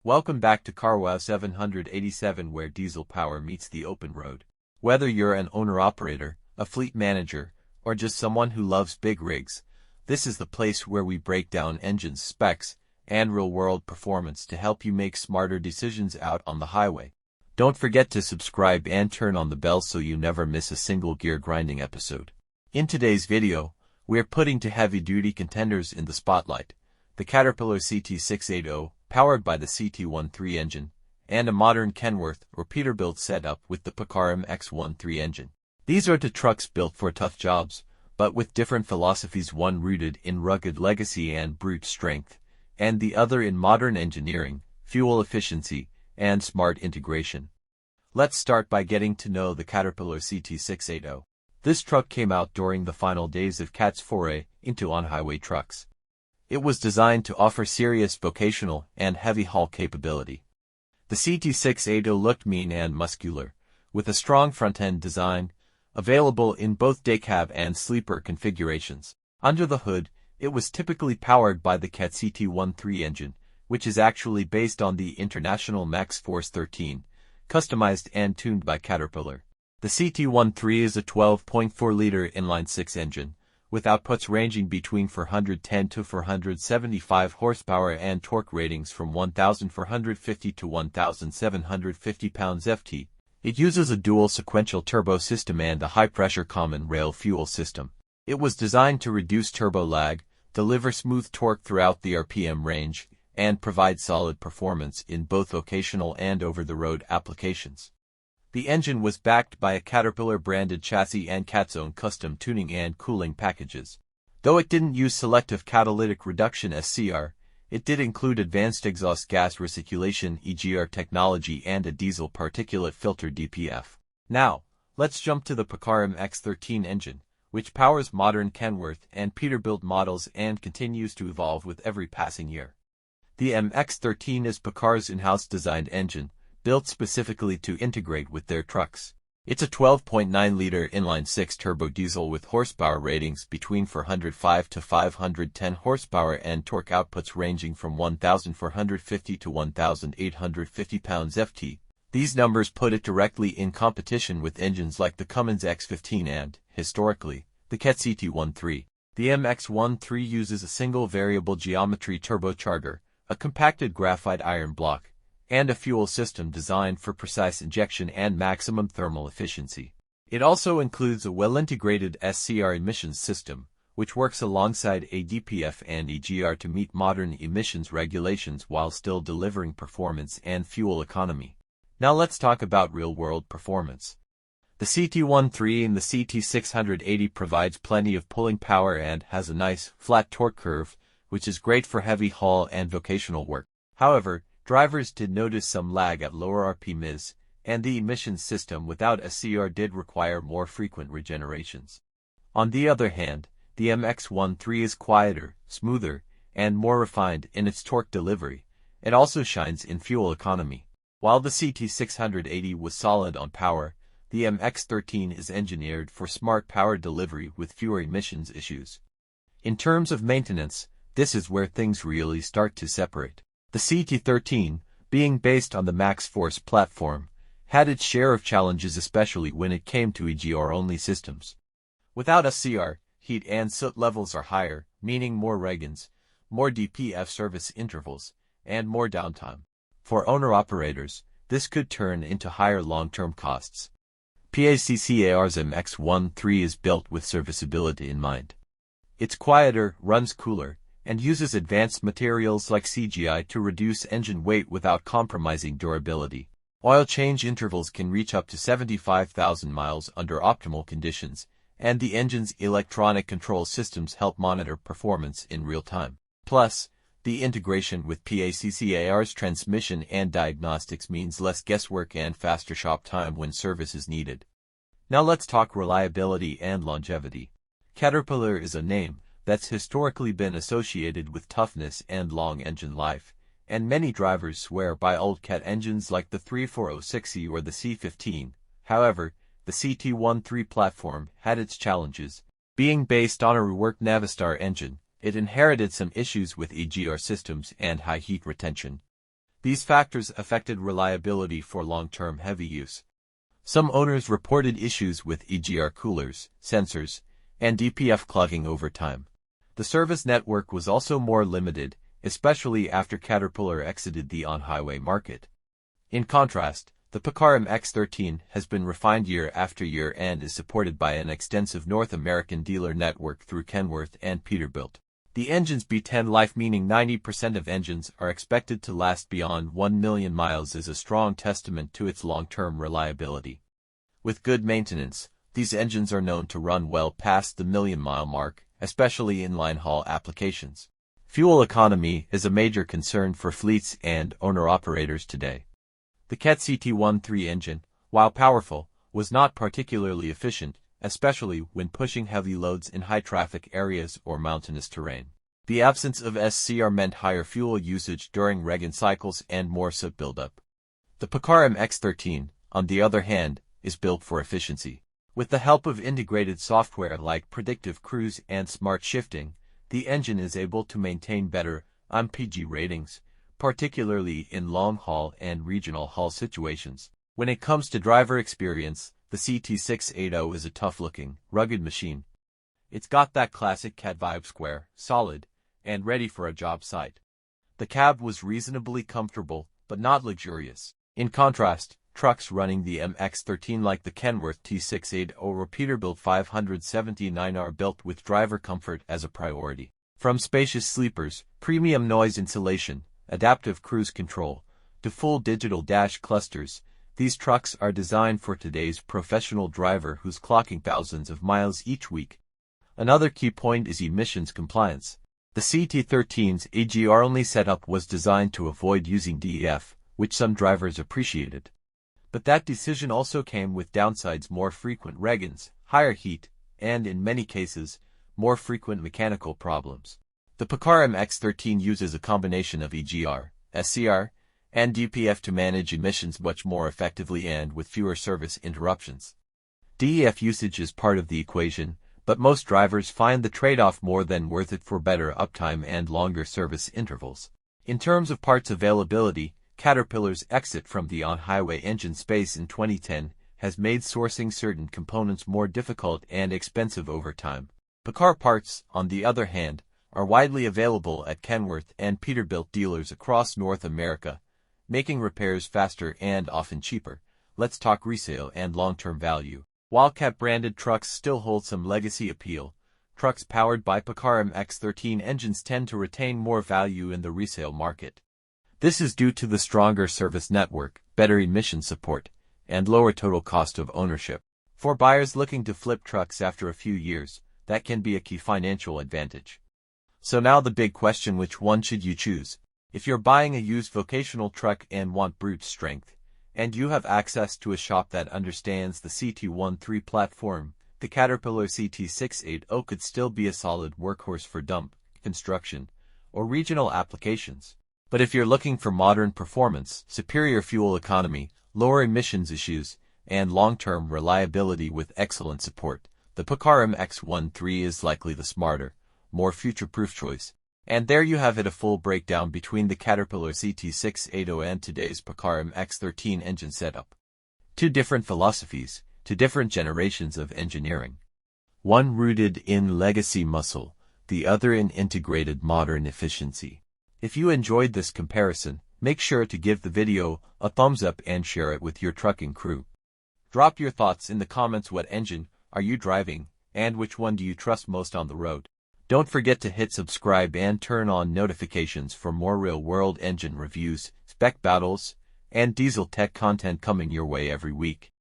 Welcome back to CarWow 787, where diesel power meets the open road. Whether you're an owner-operator, a fleet manager, or just someone who loves big rigs, this is the place where we break down engine specs and real-world performance to help you make smarter decisions out on the highway. Don't forget to subscribe and turn on the bell so you never miss a single gear grinding episode. In today's video, we're putting two heavy-duty contenders in the spotlight: the Caterpillar CT680, powered by the CT13 engine, and a modern Kenworth or Peterbilt setup with the PACCAR MX-13 engine. These are two trucks built for tough jobs, but with different philosophies, one rooted in rugged legacy and brute strength, and the other in modern engineering, fuel efficiency, and smart integration. Let's start by getting to know the Caterpillar CT680. This truck came out during the final days of CAT's foray into on-highway trucks. It was designed to offer serious vocational and heavy-haul capability. The CT680 looked mean and muscular, with a strong front-end design, available in both daycab and sleeper configurations. Under the hood, it was typically powered by the CAT CT13 engine, which is actually based on the international MX-13, customized and tuned by Caterpillar. The CT13 is a 12.4-liter inline-six engine, with outputs ranging between 410 to 475 horsepower and torque ratings from 1,450 to 1,750 pounds-ft. It uses a dual sequential turbo system and a high-pressure common rail fuel system. It was designed to reduce turbo lag, deliver smooth torque throughout the RPM range, and provide solid performance in both vocational and over-the-road applications. The engine was backed by a Caterpillar-branded chassis and CAT's own custom tuning and cooling packages. Though it didn't use selective catalytic reduction (SCR), it did include advanced exhaust gas recirculation (EGR) technology and a diesel particulate filter (DPF). Now, let's jump to the PACCAR MX-13 engine, which powers modern Kenworth and Peterbilt models and continues to evolve with every passing year. The MX-13 is PACCAR's in-house designed engine, built specifically to integrate with their trucks. It's a 12.9-liter inline-six turbo diesel with horsepower ratings between 405 to 510 horsepower and torque outputs ranging from 1,450 to 1,850 pounds-ft. These numbers put it directly in competition with engines like the Cummins X15 and, historically, the CAT CT13. The MX-13 uses a single variable geometry turbocharger, a compacted graphite iron block, and a fuel system designed for precise injection and maximum thermal efficiency. It also includes a well-integrated SCR emissions system, which works alongside a DPF and EGR to meet modern emissions regulations while still delivering performance and fuel economy. Now let's talk about real-world performance. The CT13 and the CT680 provides plenty of pulling power and has a nice, flat torque curve, which is great for heavy haul and vocational work. However, drivers did notice some lag at lower RPMs, and the emissions system without SCR did require more frequent regenerations. On the other hand, the MX-13 is quieter, smoother, and more refined in its torque delivery. It also shines in fuel economy. While the CT680 was solid on power, the MX-13 is engineered for smart power delivery with fewer emissions issues. In terms of maintenance, this is where things really start to separate. The CT13, being based on the MaxxForce platform, had its share of challenges, especially when it came to EGR-only systems. Without SCR, heat and soot levels are higher, meaning more regans, more DPF service intervals, and more downtime. For owner-operators, this could turn into higher long-term costs. PACCAR's MX-13 is built with serviceability in mind. It's quieter, runs cooler, and uses advanced materials like CGI to reduce engine weight without compromising durability. Oil change intervals can reach up to 75,000 miles under optimal conditions, and the engine's electronic control systems help monitor performance in real time. Plus, the integration with PACCAR's transmission and diagnostics means less guesswork and faster shop time when service is needed. Now let's talk reliability and longevity. Caterpillar is a name that's historically been associated with toughness and long engine life, and many drivers swear by old CAT engines like the 3406E or the C15. However, the CT13 platform had its challenges. Being based on a reworked Navistar engine, it inherited some issues with EGR systems and high heat retention. These factors affected reliability for long-term heavy use. Some owners reported issues with EGR coolers, sensors, and DPF clogging over time. The service network was also more limited, especially after Caterpillar exited the on-highway market. In contrast, the PACCAR MX-13 has been refined year after year and is supported by an extensive North American dealer network through Kenworth and Peterbilt. The engine's B10 life, meaning 90% of engines are expected to last beyond 1 million miles, is a strong testament to its long-term reliability. With good maintenance, these engines are known to run well past the million-mile mark, especially in line-haul applications. Fuel economy is a major concern for fleets and owner-operators today. The CAT CT680 engine, while powerful, was not particularly efficient, especially when pushing heavy loads in high-traffic areas or mountainous terrain. The absence of SCR meant higher fuel usage during regen cycles and more soot buildup. The PACCAR MX-13, on the other hand, is built for efficiency. With the help of integrated software like predictive cruise and smart shifting, the engine is able to maintain better MPG ratings, particularly in long-haul and regional haul situations. When it comes to driver experience, the CT680 is a tough-looking, rugged machine. It's got that classic CAT vibe: square, solid, and ready for a job site. The cab was reasonably comfortable, but not luxurious. In contrast, trucks running the MX-13 like the Kenworth T680 or Peterbilt 579 are built with driver comfort as a priority. From spacious sleepers, premium noise insulation, adaptive cruise control, to full digital dash clusters, these trucks are designed for today's professional driver who's clocking thousands of miles each week. Another key point is emissions compliance. The CT13's EGR-only setup was designed to avoid using DEF, which some drivers appreciated. But that decision also came with downsides: more frequent regens, higher heat, and in many cases, more frequent mechanical problems. The PACCAR MX-13 uses a combination of EGR, SCR, and DPF to manage emissions much more effectively and with fewer service interruptions. DEF usage is part of the equation, but most drivers find the trade-off more than worth it for better uptime and longer service intervals. In terms of parts availability, Caterpillar's exit from the on-highway engine space in 2010 has made sourcing certain components more difficult and expensive over time. PACCAR parts, on the other hand, are widely available at Kenworth and Peterbilt dealers across North America, making repairs faster and often cheaper. Let's talk resale and long-term value. While CAT-branded trucks still hold some legacy appeal, trucks powered by PACCAR MX-13 engines tend to retain more value in the resale market. This is due to the stronger service network, better emission support, and lower total cost of ownership. For buyers looking to flip trucks after a few years, that can be a key financial advantage. So now the big question: which one should you choose? If you're buying a used vocational truck and want brute strength, and you have access to a shop that understands the CT13 platform, the Caterpillar CT680 could still be a solid workhorse for dump, construction, or regional applications. But if you're looking for modern performance, superior fuel economy, lower emissions issues, and long-term reliability with excellent support, the PACCAR MX-13 is likely the smarter, more future-proof choice. And there you have it, a full breakdown between the Caterpillar CT680 and today's PACCAR MX-13 engine setup. Two different philosophies, two different generations of engineering. One rooted in legacy muscle, the other in integrated modern efficiency. If you enjoyed this comparison, make sure to give the video a thumbs up and share it with your trucking crew. Drop your thoughts in the comments. What engine are you driving, and which one do you trust most on the road? Don't forget to hit subscribe and turn on notifications for more real-world engine reviews, spec battles, and diesel tech content coming your way every week.